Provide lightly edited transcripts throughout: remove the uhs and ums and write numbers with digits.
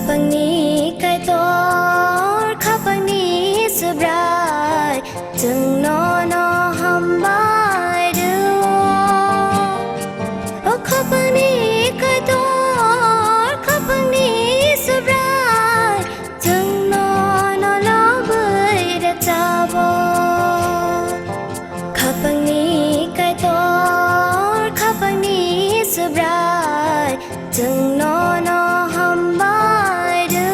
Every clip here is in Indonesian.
Kapangni kai tor kapangni subrai jeng no hambai du o kapangni kai tor kapangni subrai jeng no lo bai da chabo kapangni kai tor kapangni subrai jeng no hambai du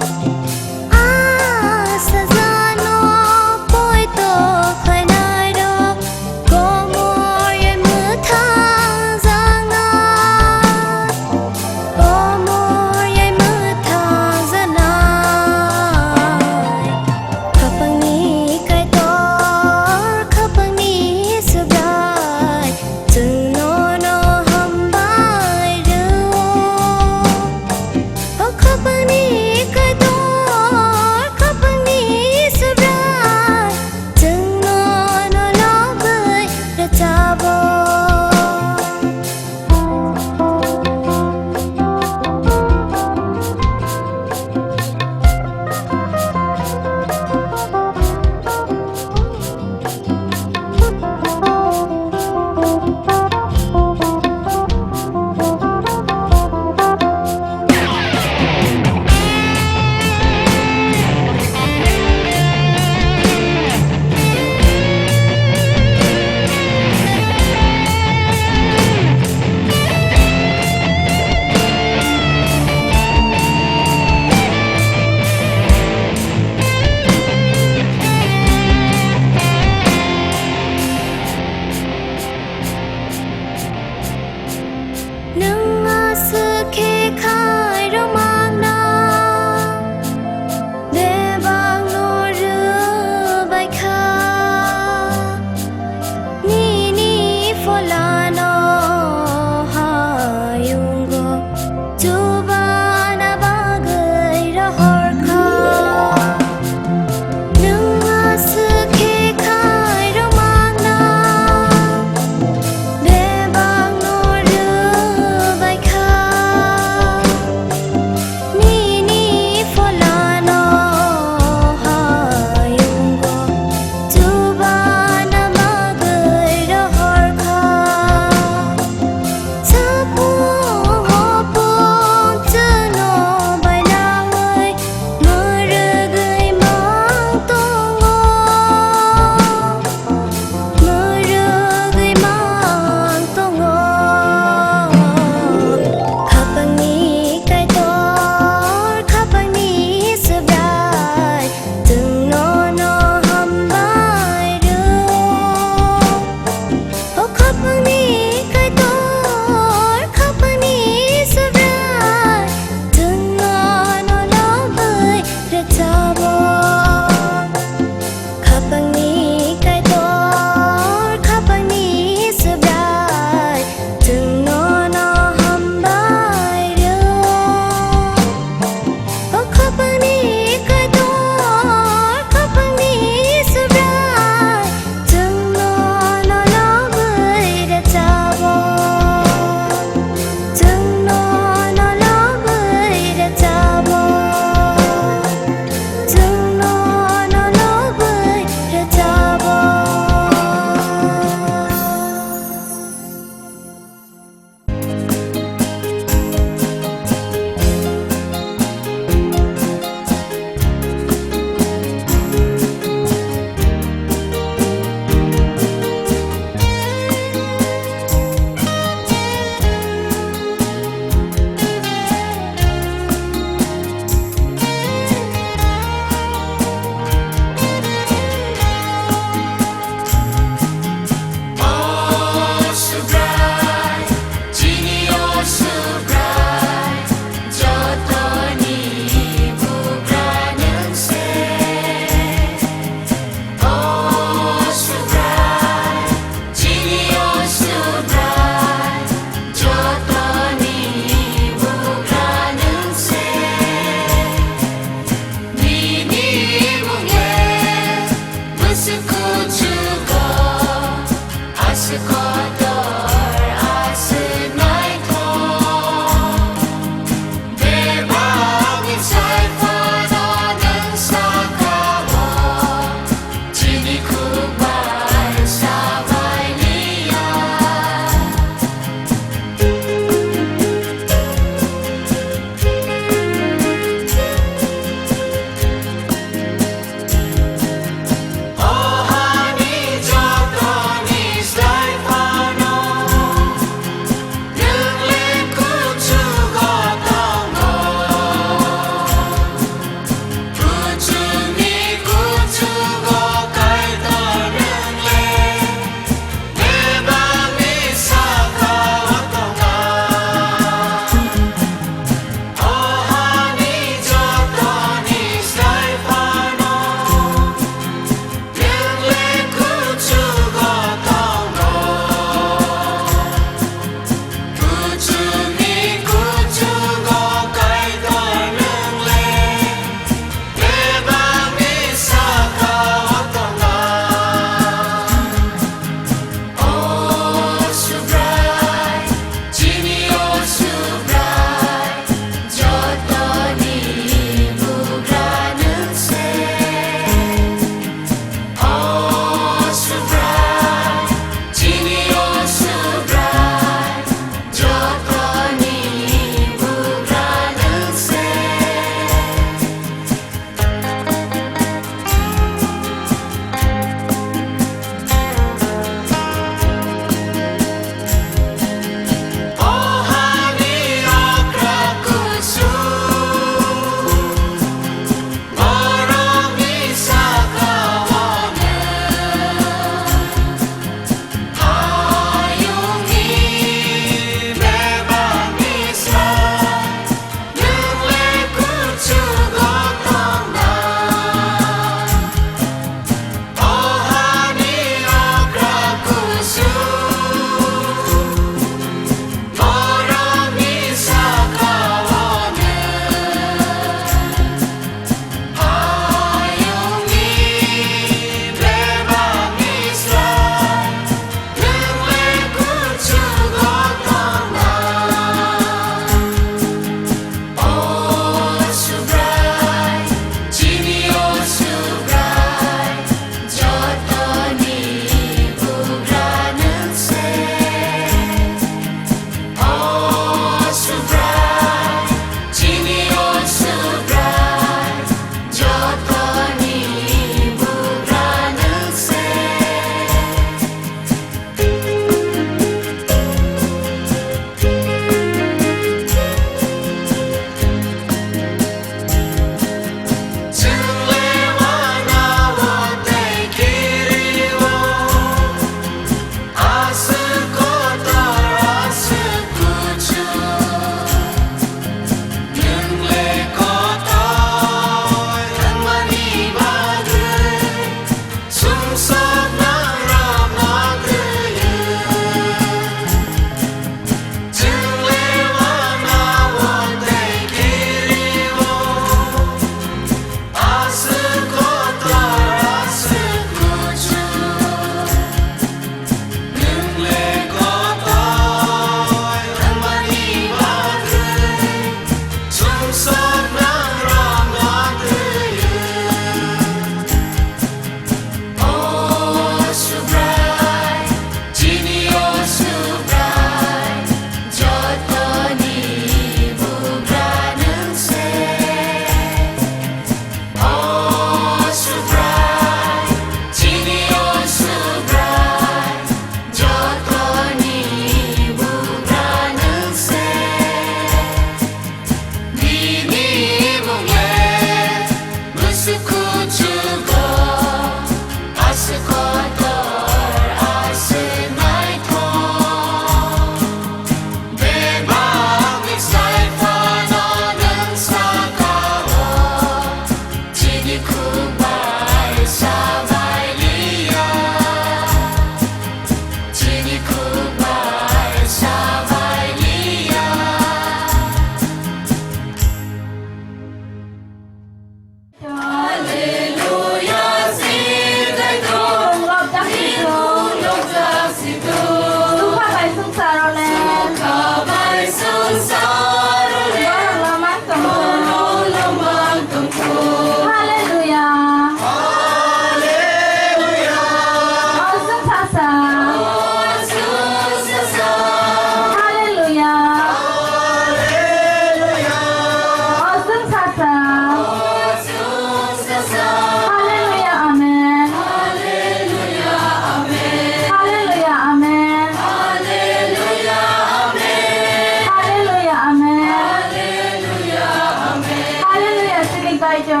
cai cho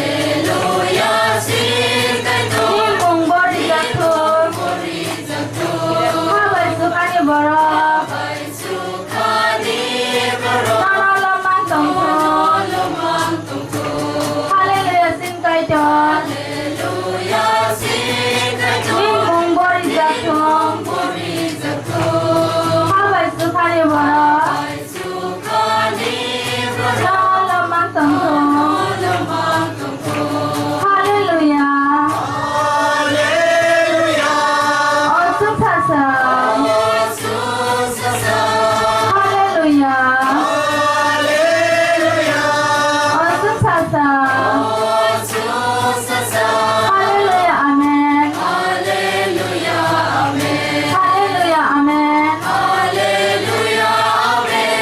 Hallelujah xin cai to ni mong bori jatuh Habai sukani boro Bai sukhani baro Nana lemang tongkong Lamang tungku Hallelujah sin cai cho Hallelujah xin cai to ni mong bori jatuh Bori zakto Habai sukani boro Bai sukhani baro Nana lemang tongkong Lamang tungku Hallelujah Oh sukasa Yesus asa Hallelujah Oh sukasa Yesus asa Hallelujah amen Hallelujah amen Hallelujah amen Hallelujah amen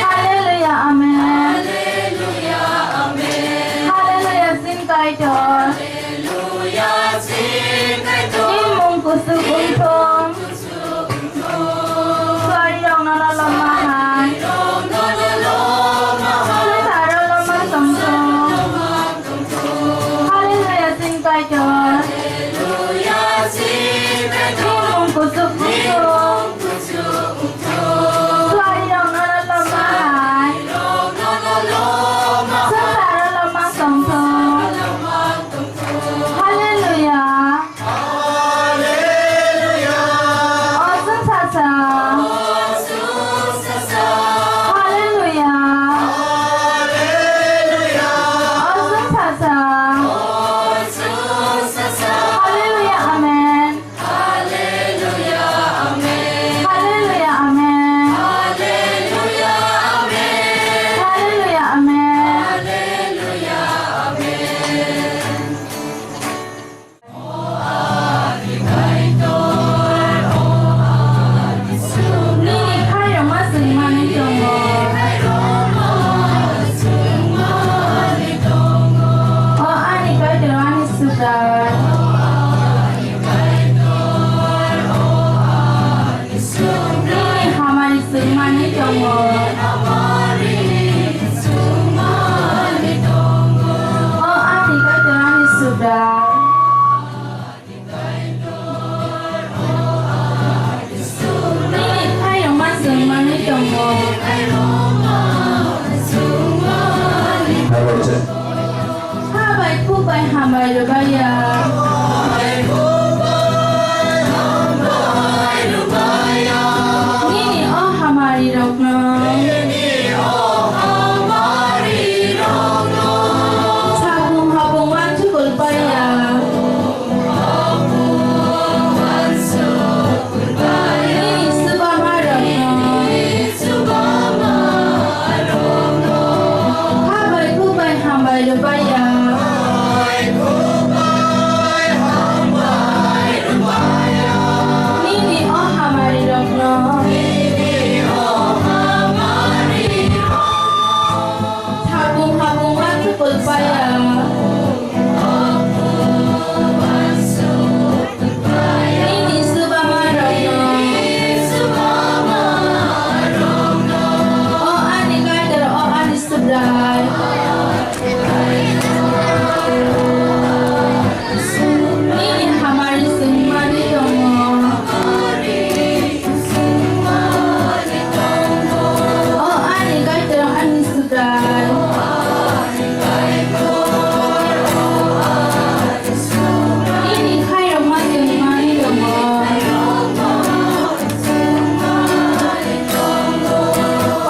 Hallelujah amen Hallelujah amen Hallelujah sin cai cho Hallelujah xin cai to ni mong kusuk untung Suari dong nana lemahan Dong no no lo maha Suari taro lemang tongkong Hallelujah sin cai cho Hallelujah xin cai ni to mong kusuk untung Kusuk Suari dong nana lemahan Dong no no lo maha Suari taro lemang tongkong Lamang tungku Hallelujah Oh sukasa Yesus asa Hallelujah Oh sukasa Yesus asa Hallelujah amen Hallelujah amen Hallelujah amen Hallelujah amen Hallelujah amen Hallelujah amen Ni khai rong ma sừng ma ni jong mo Oh ani kai de ani sudar Ni hamari sừng ma ni jong mo Oh ani kai de ani sudar Ni khai rong ma sừng ma ni jong mo Ha bai khu bai ham bai ro bai ya Ni ni oh hamari rok no Sabung habung wan chukul bai ya Ni ni suba ma rok no Ha bai khu bai ham bai ro bai ya Ni ni oh hamari rok no Sabung habung wan chukul bai ya Ni ni suba ma rok no Oh ani kai der oh ani subrai Ni ni hamari sing ma ni jong mo Oh ani kai der ani subrai Ni ni khai rong ma sing ma ni jong mo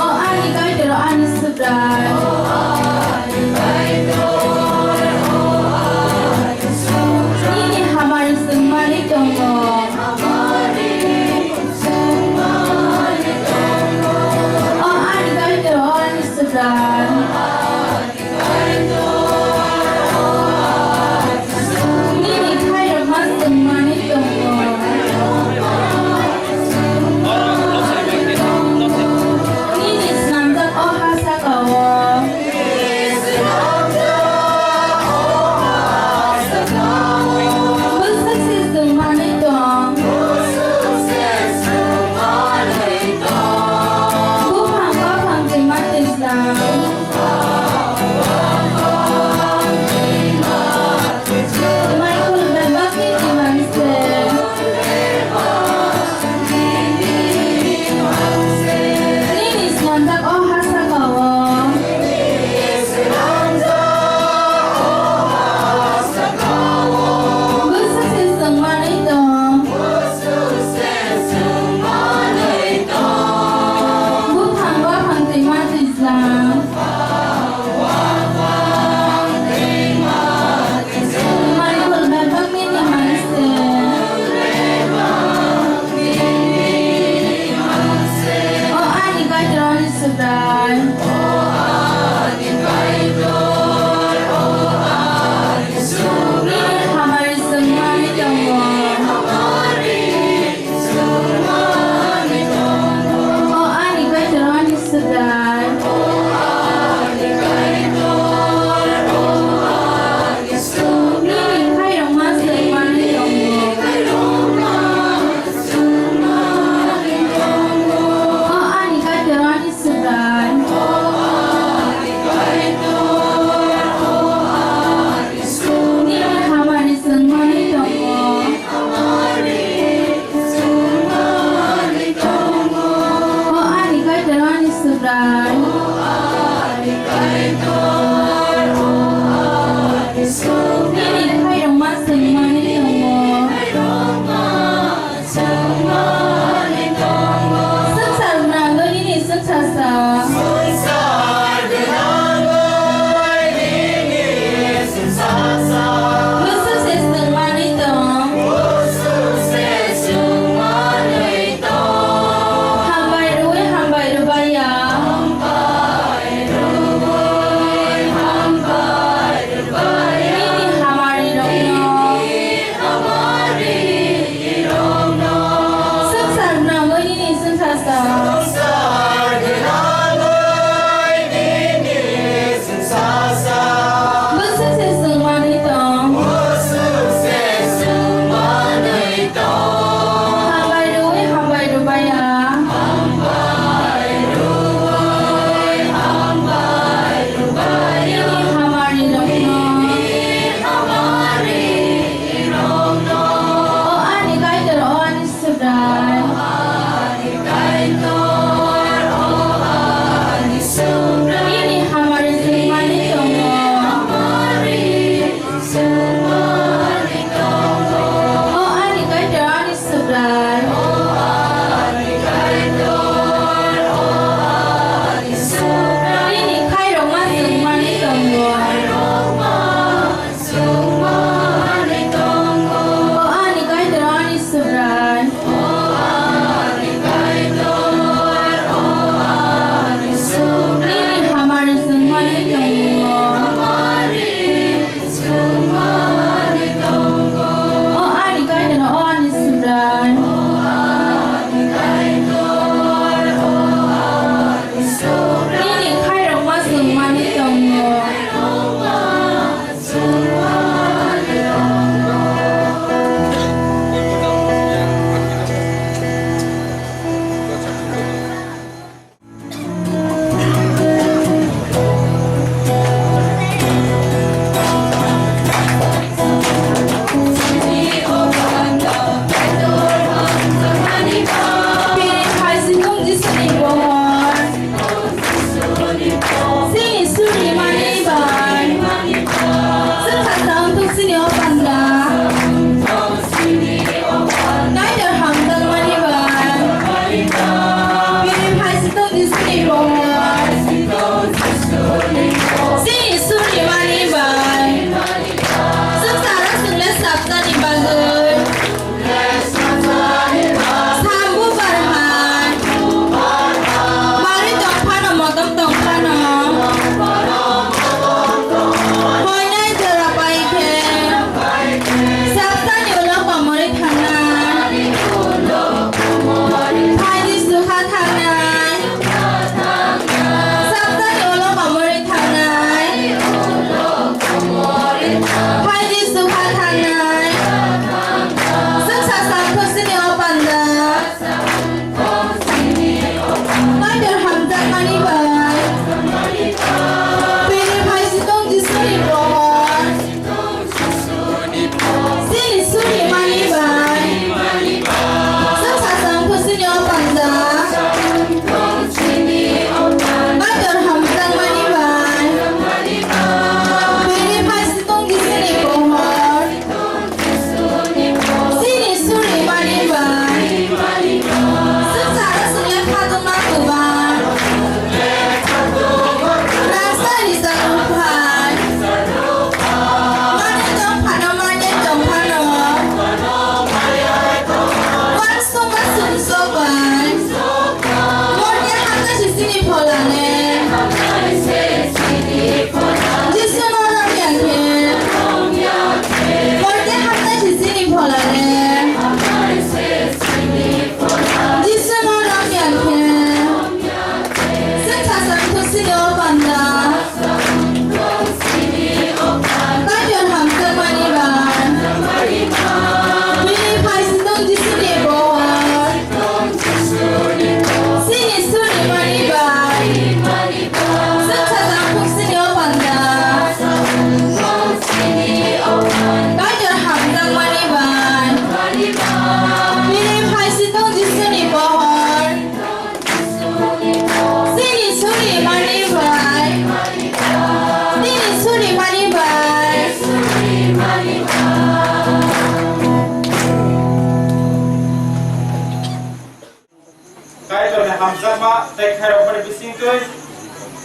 Oh ani kai der ani subrai Ni ni hamari sing ma ni jong mo Oh ani kai der ani subrai Ni ni khai rong ma sing ma ni jong mo Ni ni snam dak oh ha sa ka wo Bus saksi sing ma ni jong Ku phang sing ma tin sa Hamarin semua ditunggu. Oh ani kay teron sedar. Nining kay dong mas semua ditunggu. Oh ani kay teron sedar.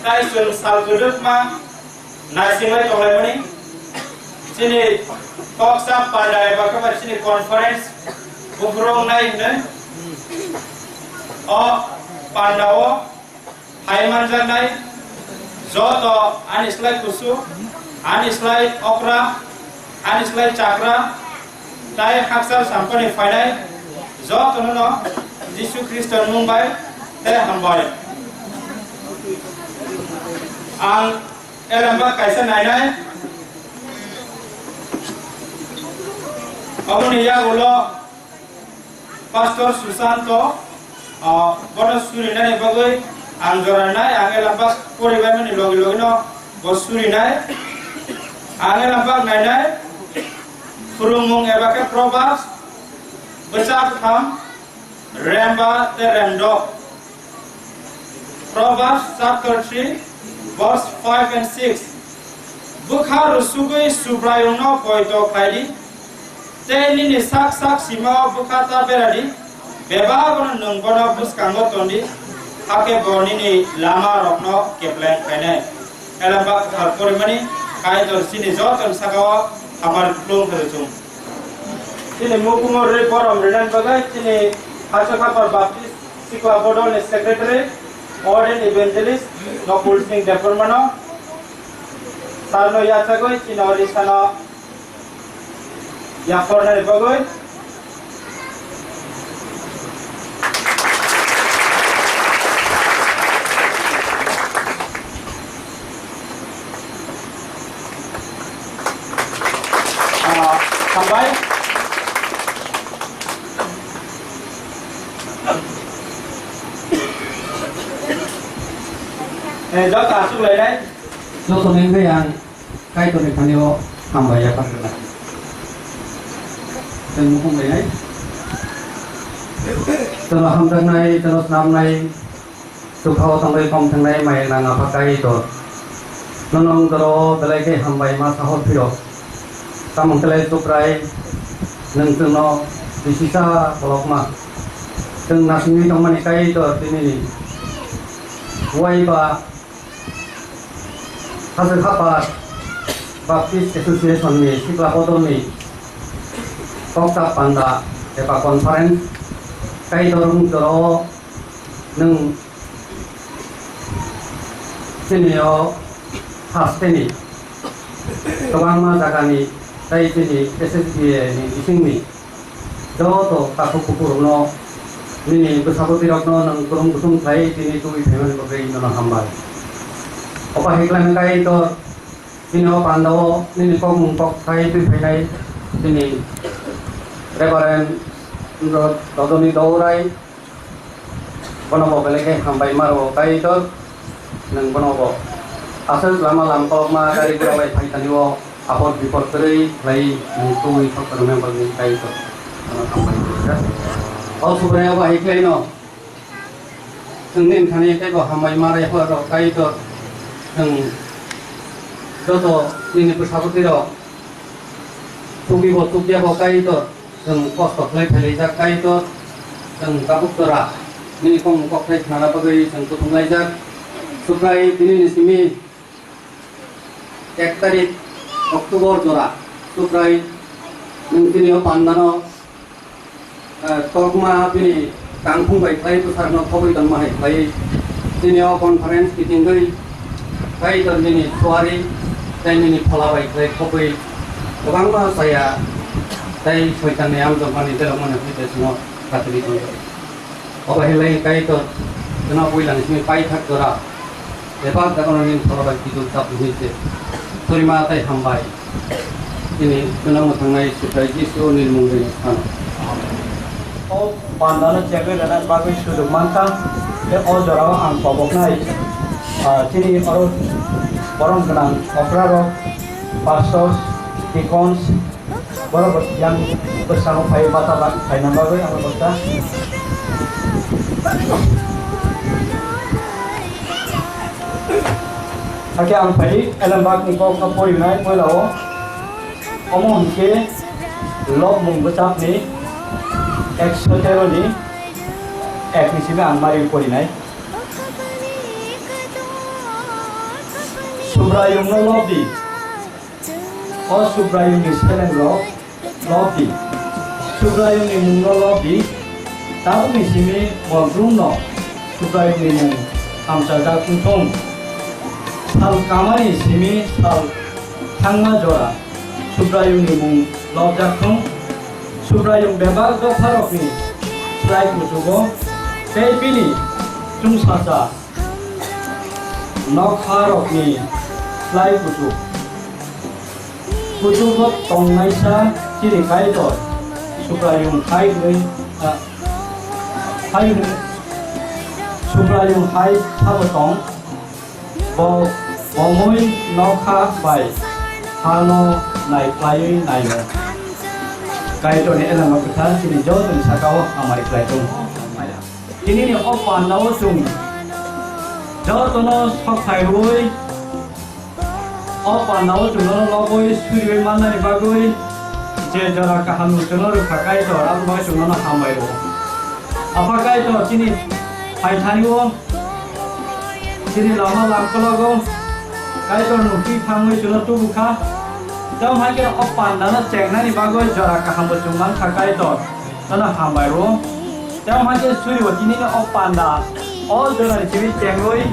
tai sun sal kuduk ma nasimai tolai mani sini talk sam pada eba kabar sini conference ufrong nai ne o pandawo haimanjan nai joto anislai kusu anislai okra anislai chakra tai haksal sampani fainai joto no Jisu Kristus mumbai te hambai ang elamba kaisa nainai abuni ya ulo Pastor Susanto bono suri nai bagai ang joranai ang elamba poribai mani logi no bosuri nai ang elamba nainai furumung ebake Proverbs becak ham Remba the Remdo. Proverbs chapter 3, verse 5 and 6. Bukha rusugui subrayono poito kaidi. Teni ni sak sima bukhata beradi. Beba gono nunggono buskango tondi. Hake boni ni lama rokno keplen kaine. Elamba harporimani kai tor sini joton sagawa amar plong kerucung. Sini mukungor reporam redan bagai sini Hachakapar Baptist, Sikwa Bodol Secretary, Warden Evangelist, Nopul Singh Deparmano, Sarno Yachagoi, Chinori Sana Yakorna Bagoi, Sambai. Đó cả xuống lấy đấy. Cho tôi nên cái anh cái tôi nên tham yêu làm bài giải pháp được này. Đừng không lấy đấy. Từ là hôm nay, từ năm nay, từ khâu thằng đây công thằng đây mày là ngọc cái rồi. Nó nông từ đó từ lấy cái làm bài mà xã hội phi rồi. Ta mong từ lấy chụp lại, nâng từ nó đi xí xa blog mà. Từng nát như trong mình cái rồi thì này quay ba Hachakapar Baptist Association ni Sikla Bodol ni Kokta Panda eba conference kai dorung doro nung sini hasteni tawang ma jagani kai sini SSBA ni ising ni joto kakupupur no ini bersaboti rokno nang kurung kusung sai tini tui phemen bagai no hambai apa hiklan kai to sino pandawo ini kong kok kai tu phenai sini Reverend Dodoni Daurai bonobo beleke hambai maro kai to nang bonobo asal lama lampau ma dari gurau pai taniwo apot bipot teri lai tui kok termem bagi kai to hambai ya oh sebenarnya apa hiklan no sengin kani kai ko hambai mare ho kai to 저도 ini bersabotiro tugi bo tugia bo kai to posto play pelejak kai to kabuk tora ini kong kok kai khana bagai tutung lejak suprai ini simi 1 tarik Oktober jora suprai nungkini pandano tokma ini kangkung bai kai to sarno khoboi dan mahai kai ini conference kitinggai kai dan ini suari dan ini pelawai kai kopi orang mah saya dari sekitar yang zaman itu mana kita semua katolik itu apa helai kai itu kenapa bilang sini pai tak dora lepas kalau ini pelawai itu tak begitu terima kasih hambai ini kenapa tangai sudah jisu ni mungkin sana oh pandana cekre dan bagai sudah mantap oh jora ang pabok nai sini orang kenal operaro, pastors, deacons, baru yang bersama Pak Bata Pak Nambawe yang berbeda. Oke, ang Pak elambak ni kau kapoi naik pulau, omong ke lob mung besar ni, ekspetero ni, eknisime ang mari pori naik. Subrayung no lobby. O Subrayung ni selang lobby. Subrayung ni mung no lobby. Tahu ni sini mo Bruno. Subrayung ni mung amsaja kuntong. Sal kamani sini sal thangma jora. Subrayung ni mung lobjakong. Subrayung bebal do farok ni. Slide kutubo. Tei pini chung saja. Nokharok ni slide kutu. Kutubo tong naisa kiri kaidor. Subrayung hai ni hai ni. Subrayung hai sabotong. Bomoi nokha bai. Hano nai play nai mo. Kaidor ni elang makutan kini jauh ni sakau amai kaidor. Ini ni opan nawa sung. Jauh tu no sok hai rui. Opan nawa sung no logoi suri mana ni bagoi. Je jara kaham tu no rupakai tu orang bagai sung no hamai ro. Apa kai tu kini hai thani wo. Kini lama langkala go. Kai tu nuki phamai sung no tu buka. Jauh hai kira opan dana cek nani bagoi jara kaham tu sung man kakai tu. Nana hamai ro. Jauh macam suri waktu ini kan opan dah, all jora di sini cenggoi,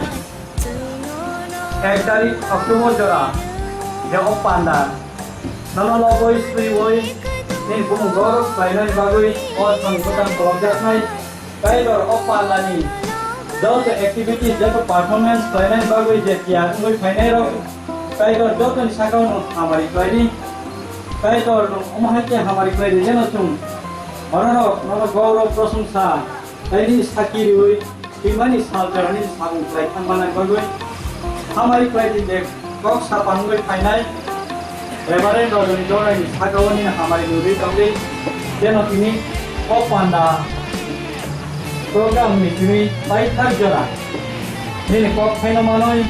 dari Oktober jora, dia opan dah, nama logoi suri woi, ni bukan gorok, lain bagoi, all pengikutan project ni, kaya jora opan dah ni, jauh tu activity, jauh performance, lain bagoi jadi, ngoi final ro, kaya jora jauh tu nisakau no, hamari keladi, kaya jora omahnya hamari keladi jenas tu. Orang nama gaurau prasungsa, ini sakiri hui, imani salter ini saung play mana bagui, hamari play di dek, kok sapang hui final, lebaran rojoni jora ini sakau ini hamari nuri kami, jenak ini opanda, program ini kini baik tak jora, ini kok final manoi,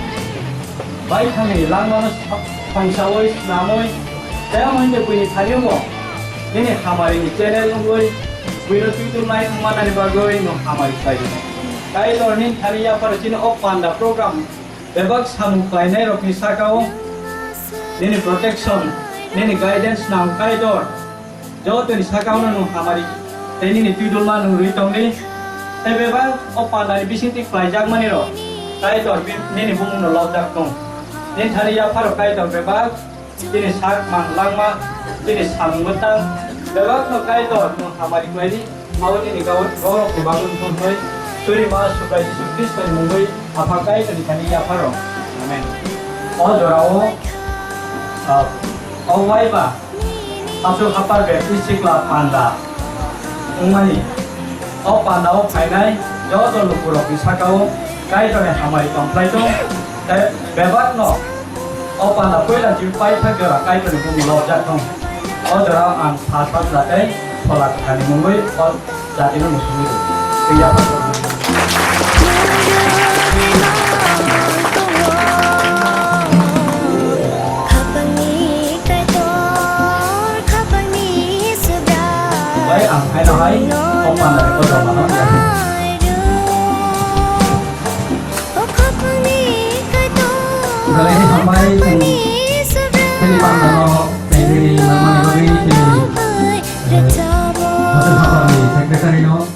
baik kami lang mana pangsawoi namoi, saya mana punya thariyo mo. Ini hamari ni channel nungoi, video tutur naik mana ni bagoi no hamari kai. Kai learning hari ya par cina opanda program, bebak samu kai nai rok ni sakau. Ini protection, ini guidance nang kai dor. Jauh tu ni sakau no hamari. Ini ni tutur mana nurui tong ni. Bebak opanda ni bisinti kai jag mani ro. Kai dor ini bung no lojak tong. Ini hari ya par kai dor bebak. Ini sak mang langma. Ini saung betang, bebak no kai dor no hamari kuali, mau ini gaul gaul ke bangun pun hoi, suri mas supaya disukis dan mungoi apa kai tu dikani ya paro, amen. Oh dorao, wai ba, asal kapar be isikla panda, umani, panda finai, jauh tu lupurok isakau, kai tu ni hamari komplai tu, bebak no, panda koi dan jumpai tak jora kai tu ni pun lojak tu. और जरा आम खास बात जाते हैं फला खाने मुंबई और जाती में मुस्लिम तो यहाँ पर भाई आम खाए ना भाई ओपन है तो जमा ना यार गले हमारे ini pandang dari nama negeri ini, hotel apa ni? Sekretari no.